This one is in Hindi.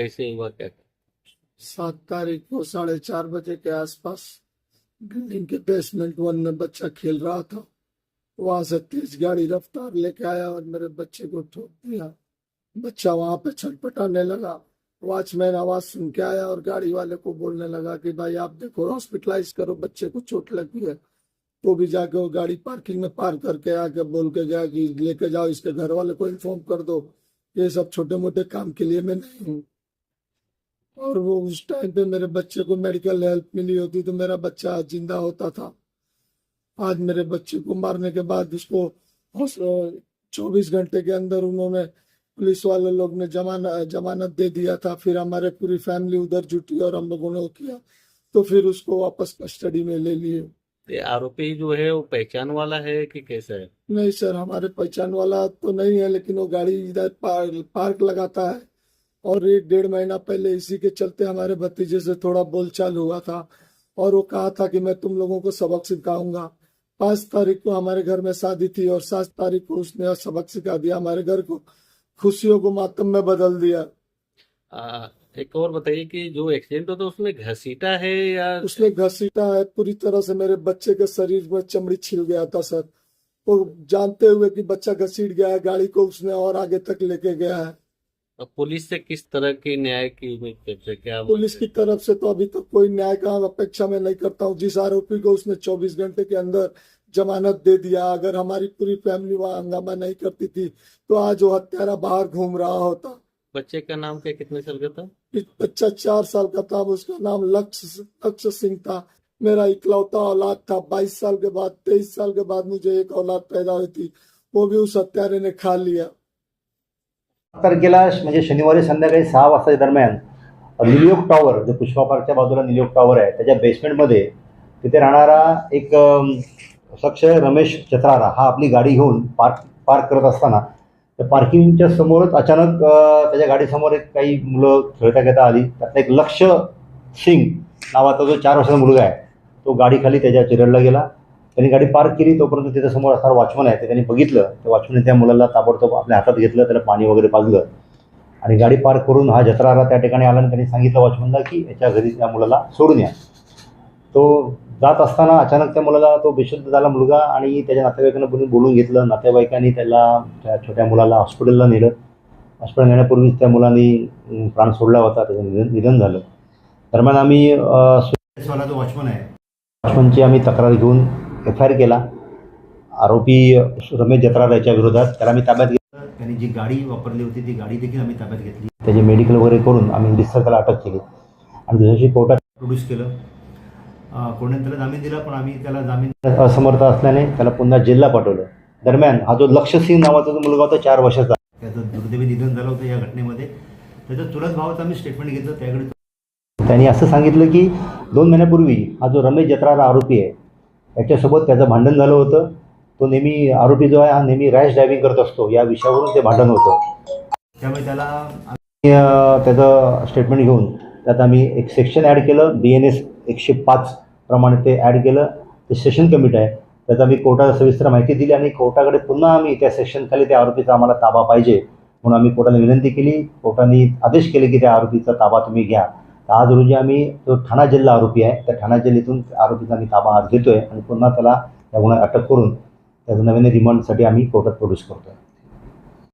कैसे हुआ क्या? 7 तारीख को 4:30 बजे के आसपास बिल्डिंग के बेसमेंट 1 में बच्चा खेल रहा था। वहां से तेज गाड़ी रफ्तार लेके आया और मेरे बच्चे को ठोक दिया। बच्चा वहां पे छटपटाने लगा। वॉचमैन आवाज सुन के आया और गाड़ी वाले को बोलने लगा कि भाई आप देखो, हॉस्पिटलाइज करो, बच्चे को चोट लगी है। तो भी जाके वो गाड़ी पार्किंग में पार्क करके आके बोल के गया कि लेके जाओ, इसके घर वाले को इन्फॉर्म कर दो, ये सब छोटे मोटे काम के लिए मैं नहीं हूँ। और वो उस टाइम पे मेरे बच्चे को मेडिकल हेल्प मिली होती तो मेरा बच्चा आज जिंदा होता था। आज मेरे बच्चे को मारने के बाद उसको 24 घंटे के अंदर उन्होंने, पुलिस वाले लोग ने जमानत दे दिया था। फिर हमारे पूरी फैमिली उधर जुटी और हम लोगों ने वो किया, तो फिर उसको वापस कस्टडी में ले लिए। ये आरोपी जो है वो पहचान वाला है कि कैसा है? नहीं सर, हमारे पहचान वाला तो नहीं है, लेकिन वो गाड़ी इधर पार्क लगाता है। और 1-1.5 महीना पहले इसी के चलते हमारे भतीजे से थोड़ा बोलचाल हुआ था और वो कहा था कि मैं तुम लोगों को सबक सिखाऊंगा। 5 तारीख को हमारे घर में शादी थी और 7 तारीख को उसने सबक सिखा दिया, हमारे घर को खुशियों को मातम में बदल दिया। एक और बताइए कि जो एक्सीडेंट हुआ था उसमें घसीटा है या? उसने घसीटा है, पूरी तरह से मेरे बच्चे के शरीर में चमड़ी छिल गया था सर। वो जानते हुए कि बच्चा घसीट गया है, गाड़ी को उसने और आगे तक लेके गया है। अब पुलिस से किस तरह की न्याय की उम्मीद करते हैं? क्या पुलिस की तरफ से तो अभी तक कोई न्याय का अपेक्षा मैं नहीं करता हूँ। जिस आरोपी को उसने 24 घंटे के अंदर जमानत दे दिया, अगर हमारी पूरी फैमिली वहां हंगामा नहीं करती थी तो आज वो हत्यारा बाहर घूम रहा होता। बच्चे का नाम क्या, कितने साल का था? बच्चा 4 साल का था। उसका नाम लक्ष्य सिंह था। मेरा इकलौता औलाद था। 22 साल के बाद, 23 साल के बाद मुझे एक औलाद पैदा हुई थी, वो भी उस हत्यारे ने खा लिया। तारखेला म्हणजे शनिवारी संध्याकाळी 6 वाजताच्या दरम्यान न्यूयॉर्क टॉवर, जो पुष्पा पार्कच्या बाजूला न्यूयॉर्क टॉवर आहे त्याच्या बेसमेंटमध्ये तिथे राहणारा एक शख्स रमेश चत्रारा हा आपली गाडी घेऊन पार्क करत असताना त्या पार्किंगच्या समोरच अचानक त्याच्या गाडीसमोर एक काही मुलं खेळता आली। त्यातला एक लक्ष्य सिंग नावाचा जो 4 वर्षाचा मुलगा आहे तो गाडीखाली त्याच्या चिरडला गेला। त्यांनी गाडी पार्क केली, तोपर्यंत तिथे समोर असणारा वॉचमन आहे ते त्यांनी बघितलं। त्या वॉचमनने त्या मुलाला ताबडतोब आपल्या हातात घेतलं, त्याला पाणी वगैरे पाजलं आणि गाडी पार्क करून हा जत्रारा त्या ठिकाणी आला आणि त्यांनी सांगितलं वॉचमनला की याच्या घरी त्या मुलाला सोडून या। तो जात असताना अचानक त्या मुलाला, तो बेशुद्ध झाला मुलगा आणि त्याच्या नातेवाईकांना बोलून घेतलं। नातेवाईकांनी त्याला, त्या छोट्या मुलाला हॉस्पिटलला नेलं। हॉस्पिटल नेण्यापूर्वीच त्या मुलांनी प्राण सोडला होता, त्याचं निधन झालं। दरम्यान आम्ही वाला जो वॉचमन आहे, वॉचमनची आम्ही तक्रार घेऊन FIR केला आरोपी रमेश जत्रारा याच्या विरोधात। त्याला आम्ही ताब्यात घेतलं। त्यांनी जी गाडी वापरली होती ती गाडी देखील आम्ही ताब्यात घेतली। त्याचे मेडिकल वगैरे करून आम्ही रितसर त्याला अटक केली आणि दुसऱ्या कोर्टात प्रोड्यूस केलं। कोर्टाने त्याला जामीन दिला, पण आम्ही त्याला जामीन असमर्थ असल्याने त्याला पुन्हा जेलला पाठवलं। दरम्यान हा जो लक्ष्य सिंग नावाचा जो मुलगा होता 4 वर्षाचा, त्याचं दुर्दैवी निधन झालं होतं या घटनेमध्ये। त्याच्या चुलत भावाचं आम्ही स्टेटमेंट घेतलं। त्याकडे त्यांनी असं सांगितलं की 2 महिन्यापूर्वी हा जो रमेश जत्रारा आरोपी आहे याच्यासोबत त्याचं भांडण झालं होतं। तो नेहमी, आरोपी जो आहे हा नेहमी रॅश ड्रायव्हिंग करत असतो, या विषयावरून ते भांडण होतं। त्यामुळे त्याला त्याचं स्टेटमेंट घेऊन त्यात आम्ही एक सेक्शन ॲड केलं, BNS 105 प्रमाणे ते ॲड केलं। ते सेशन कमिटी आहे, त्याचा आम्ही कोर्टाला सविस्तर माहिती दिली आणि कोर्टाकडे पुन्हा आम्ही त्या सेक्शनखाली त्या आरोपीचा आम्हाला ताबा पाहिजे म्हणून आम्ही कोर्टाने विनंती केली। कोर्टाने आदेश केले की त्या आरोपीचा ताबा तुम्ही घ्या। आज रोजी आम्ही जो ठाणा जिल्हा आरोपी आहे त्या ठाणा जिल्ह्यातून आरोपीचा आम्ही ताबा आज घेतोय आणि पुन्हा त्याला या गुन्ह्यात अटक करून त्याचं नवीन रिमांडसाठी आम्ही कोर्टात प्रोड्यूस करतोय।